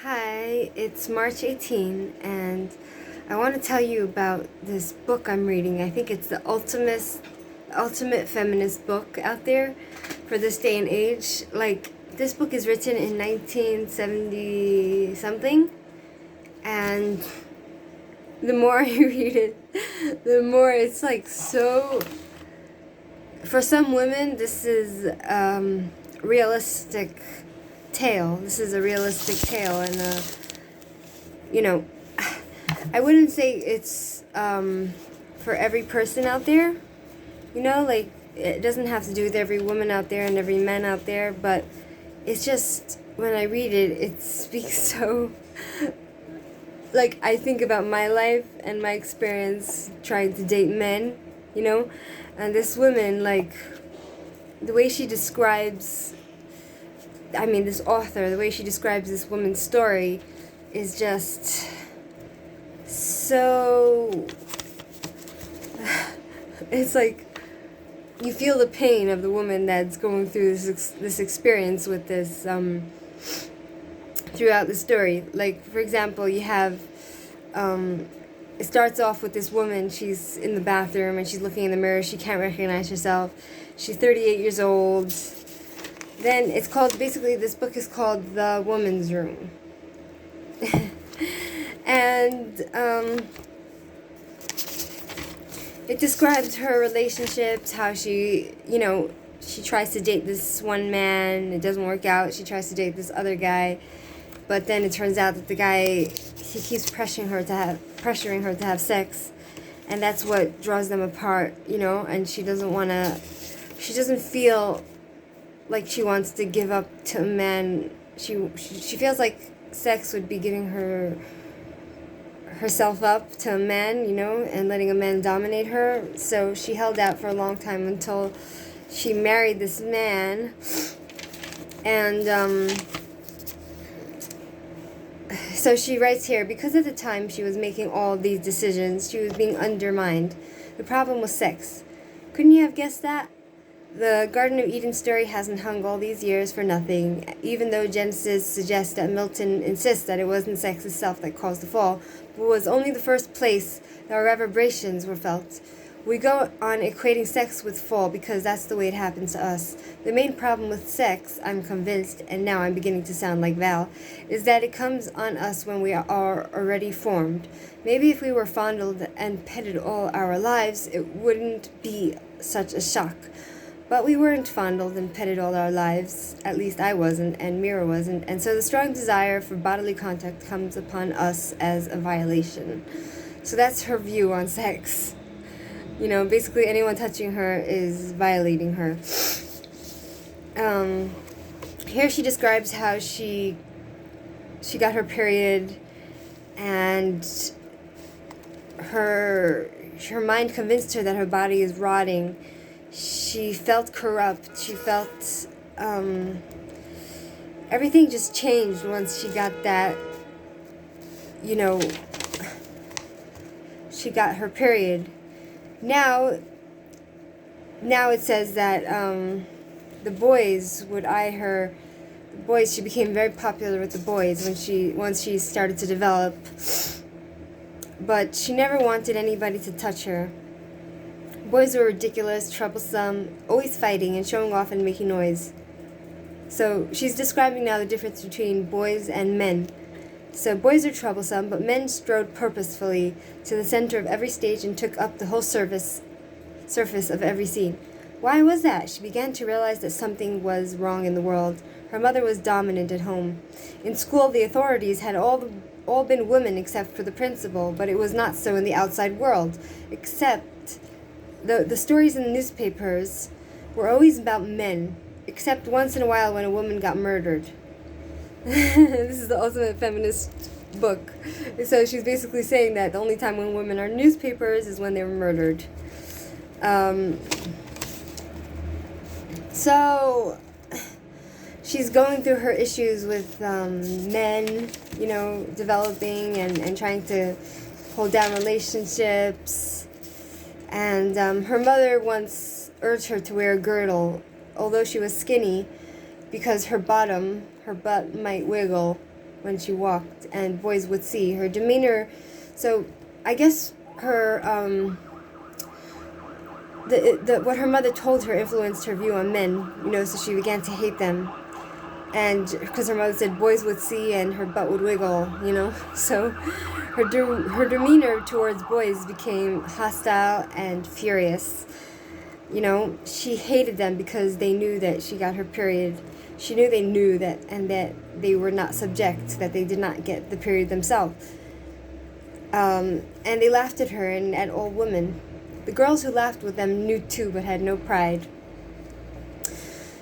Hi, it's March 18, and I want to tell you about this book I'm reading. I think it's the ultimate feminist book out there for this day and age. Like, this book is written in 1970 something, and the more you read it, the more it's like so. For some women, this is realistic tale. This is a realistic tale, and you know, I wouldn't say it's for every person out there. Like it doesn't have to do with every woman out there and every man out there, but it's just when I read it, it speaks so. Like I think about my life and my experience trying to date men, and this woman, like the way she describes. I mean, this author, the way she describes this woman's story, is just so. It's like you feel the pain of the woman that's going through this experience with this throughout the story. Like, for example, you have it starts off with this woman. She's in the bathroom and she's looking in the mirror. She can't recognize herself. She's 38 years old. Then it's called, basically this book is called The Woman's Room. And it describes her relationships, how she tries to date this one man, it doesn't work out, she tries to date this other guy, but then it turns out that the guy, he keeps pressuring her to have sex, and that's what draws them apart, and she doesn't feel like she wants to give up to a man. She feels like sex would be giving herself up to a man, and letting a man dominate her. So she held out for a long time until she married this man. And so she writes here, because at the time she was making all these decisions, she was being undermined. The problem was sex. Couldn't you have guessed that? The Garden of Eden story hasn't hung all these years for nothing, even though Genesis suggests that Milton insists that it wasn't sex itself that caused the fall, but was only the first place that reverberations were felt. We go on equating sex with fall because that's the way it happens to us. The main problem with sex, I'm convinced, and now I'm beginning to sound like Val, is that it comes on us when we are already formed. Maybe if we were fondled and petted all our lives, it wouldn't be such a shock. But we weren't fondled and petted all our lives. At least I wasn't, and Mira wasn't. And so the strong desire for bodily contact comes upon us as a violation. So that's her view on sex. Basically anyone touching her is violating her. Here she describes how she got her period, and her mind convinced her that her body is rotting. She felt corrupt. She felt everything just changed once she got that, she got her period. Now it says that the boys would eye her. The boys, she became very popular with the boys once she started to develop. But she never wanted anybody to touch her. Boys were ridiculous, troublesome, always fighting and showing off and making noise. So she's describing now the difference between boys and men. So boys are troublesome, but men strode purposefully to the center of every stage and took up the whole surface of every scene. Why was that? She began to realize that something was wrong in the world. Her mother was dominant at home. In school, the authorities had all been women except for the principal, but it was not so in the outside world, except the stories in the newspapers were always about men, except once in a while when a woman got murdered. This is the ultimate feminist book. So she's basically saying that the only time when women are in newspapers is when they were murdered. So she's going through her issues with men, developing and trying to hold down relationships. And her mother once urged her to wear a girdle, although she was skinny, because her butt might wiggle. when she walked, and boys would see her demeanor. So I guess her what her mother told her influenced her view on men, so she began to hate them. And because her mother said boys would see and her butt would wiggle, so her demeanor towards boys became hostile and furious. She hated them because they knew that she got her period. They knew that, and that they were not subject, that they did not get the period themselves. And they laughed at her and at all women. The girls who laughed with them knew too, but had no pride.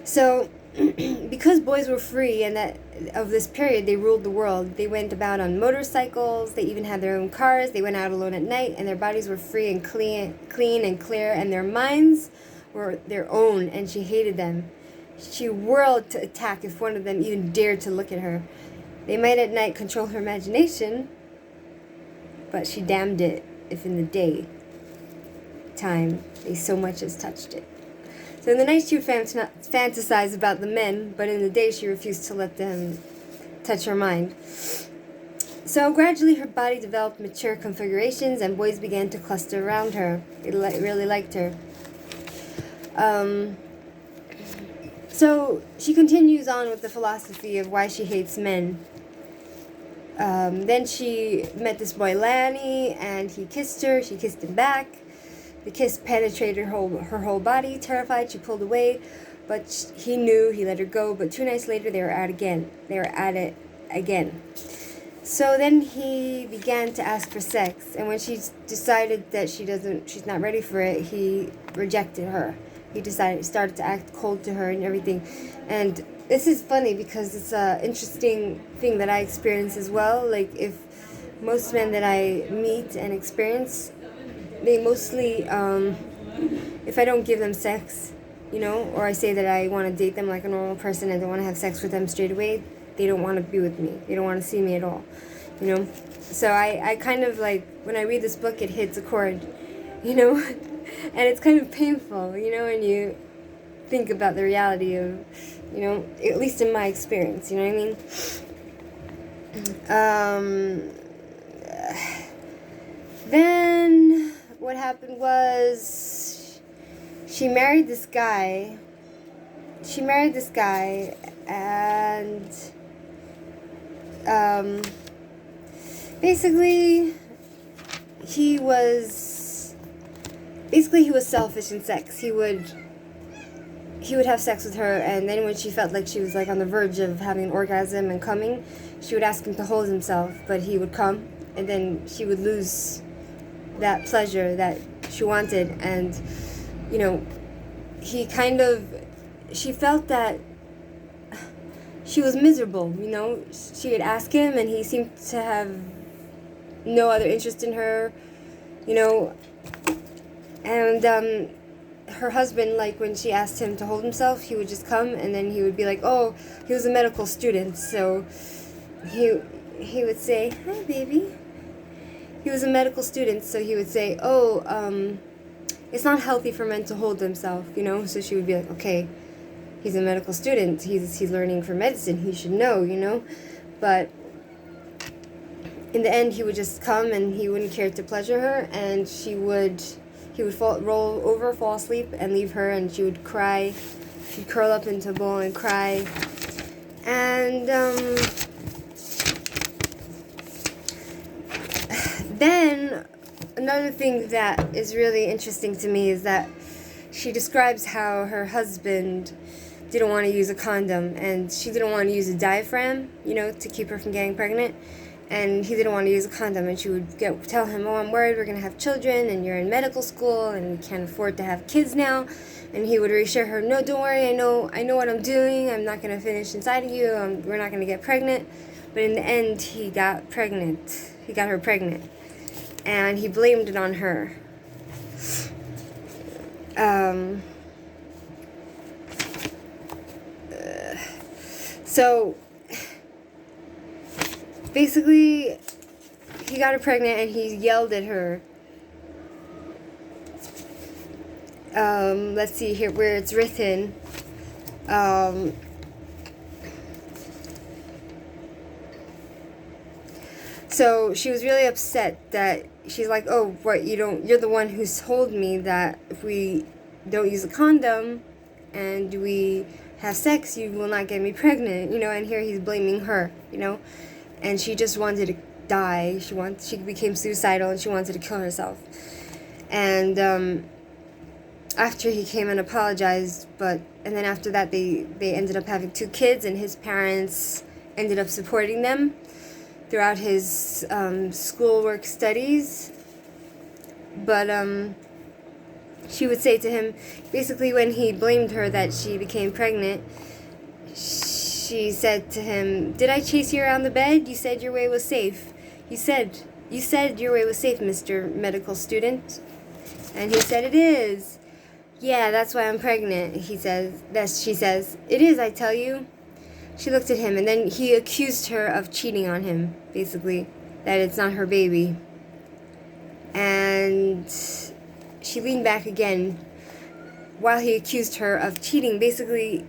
So, because boys were free and that of this period they ruled the world, they went about on motorcycles, they even had their own cars, they went out alone at night, and their bodies were free and clean and clear, and their minds were their own, and she hated them. She whirled to attack if one of them even dared to look at her. They might at night control her imagination, but she damned it if in the day time they so much as touched it. So in the night she would fantasize about the men, but in the day she refused to let them touch her mind. So gradually her body developed mature configurations, and boys began to cluster around her. They really liked her. So she continues on with the philosophy of why she hates men. Then she met this boy Lanny, and he kissed her. She kissed him back. The kiss penetrated her whole body. Terrified, she pulled away, but he knew. He let her go. But 2 nights later, they were at it again. So then he began to ask for sex, and when she decided that she's not ready for it, he rejected her. He started to act cold to her and everything. And this is funny because it's an interesting thing that I experience as well. Like, if most men that I meet and experience, they mostly, if I don't give them sex, or I say that I want to date them like a normal person and don't want to have sex with them straight away, they don't want to be with me. They don't want to see me at all, So I kind of like, when I read this book, it hits a chord, and it's kind of painful, and you think about the reality of, at least in my experience, you know what I mean? Then what happened was she married this guy, and basically he was selfish in sex. He would have sex with her, and then when she felt like she was like on the verge of having an orgasm and coming, she would ask him to hold himself, but he would come, and then she would lose that pleasure that she wanted. And she felt that she was miserable. She would ask him, and he seemed to have no other interest in her, and her husband, like, when she asked him to hold himself, he would just come, and then he would be like, oh, he was a medical student, so he would say, hi, baby. He was a medical student, so he would say, oh, it's not healthy for men to hold themselves, So she would be like, okay, he's a medical student. He's learning for medicine. He should know, But in the end, he would just come, and he wouldn't care to pleasure her, and he would roll over, fall asleep, and leave her, and she would cry. She'd curl up into a ball and cry. And then another thing that is really interesting to me is that she describes how her husband didn't want to use a condom, and she didn't want to use a diaphragm, to keep her from getting pregnant. And he didn't want to use a condom, and she would tell him, oh, I'm worried we're going to have children, and you're in medical school, and we can't afford to have kids now. And he would reassure her, no, don't worry, I know what I'm doing. I'm not going to finish inside of you. We're not going to get pregnant. But in the end, he got pregnant. He got her pregnant. And he blamed it on her. So basically, he got her pregnant, and he yelled at her. Let's see here where it's written. So she was really upset that she's like, oh, what, you're the one who's told me that if we don't use a condom and we have sex, you will not get me pregnant, and here he's blaming her, and she just wanted to die. She became suicidal and she wanted to kill herself. And after he came and apologized, and then after that they ended up having 2 kids, and his parents ended up supporting them throughout his schoolwork studies. But she would say to him, basically when he blamed her that she became pregnant, she said to him, did I chase you around the bed? You said your way was safe. You said your way was safe, Mr. Medical Student. And he said, it is. Yeah, that's why I'm pregnant, she says. It is, I tell you. She looked at him, and then he accused her of cheating on him, basically, that it's not her baby. And she leaned back again while he accused her of cheating. Basically,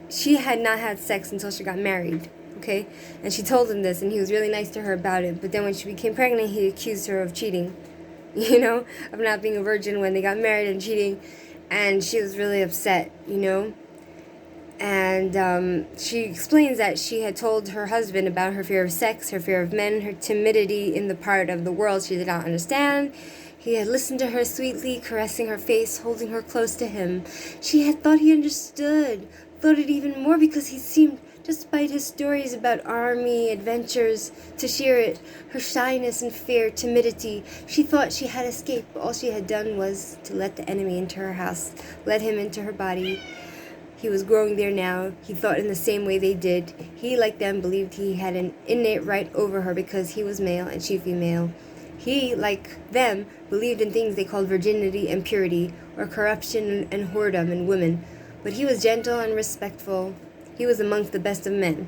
she had not had sex until she got married, okay? And she told him this, and he was really nice to her about it. But then when she became pregnant, he accused her of cheating, of not being a virgin when they got married and cheating. And she was really upset, And she explains that she had told her husband about her fear of sex, her fear of men, her timidity in the part of the world she did not understand. He had listened to her sweetly, caressing her face, holding her close to him. She had thought he understood, thought it even more because he seemed, despite his stories about army adventures, to share it. Her shyness and fear, timidity, she thought she had escaped, but all she had done was to let the enemy into her house, let him into her body. He was growing there now. He thought in the same way they did. He, like them, believed he had an innate right over her because he was male and she female. He, like them, believed in things they called virginity and purity, or corruption and whoredom in women. But he was gentle and respectful. He was amongst the best of men.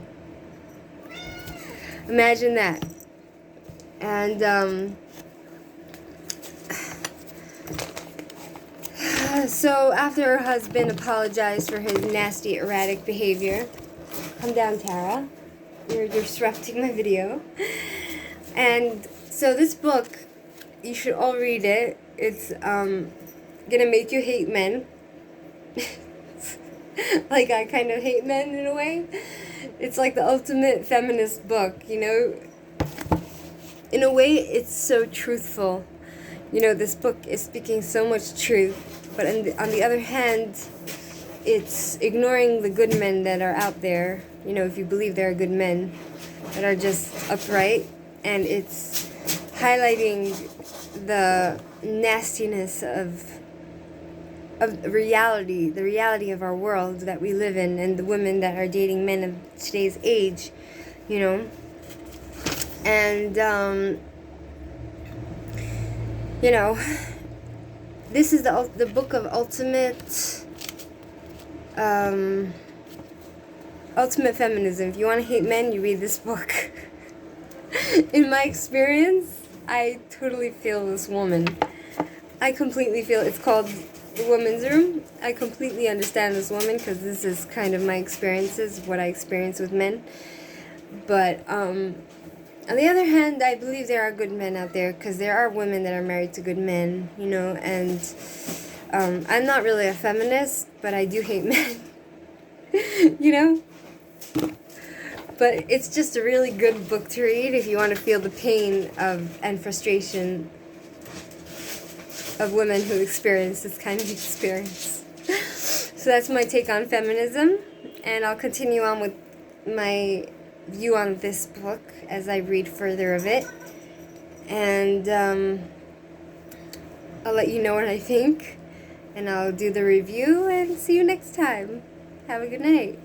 Imagine that. And, so after her husband apologized for his nasty, erratic behavior, come down, Tara. You're disrupting my video. And so this book, you should all read it. It's gonna make you hate men. Like I kind of hate men in a way. It's like the ultimate feminist book, In a way, it's so truthful. This book is speaking so much truth. But on the other hand, it's ignoring the good men that are out there, if you believe there are good men that are just upright. And it's highlighting the nastiness of reality, the reality of our world that we live in, and the women that are dating men of today's age, And, this is the book of ultimate feminism. If you want to hate men, you read this book. In my experience, I totally feel this woman. I completely feel it's called The Woman's Room. I completely understand this woman because this is kind of my experiences, what I experience with men. But on the other hand, I believe there are good men out there because there are women that are married to good men, and I'm not really a feminist, but I do hate men, But it's just a really good book to read if you want to feel the pain and frustration of women who experience this kind of experience. So that's my take on feminism, and I'll continue on with my view on this book as I read further of it, and I'll let you know what I think, and I'll do the review, and see you next time. Have a good night.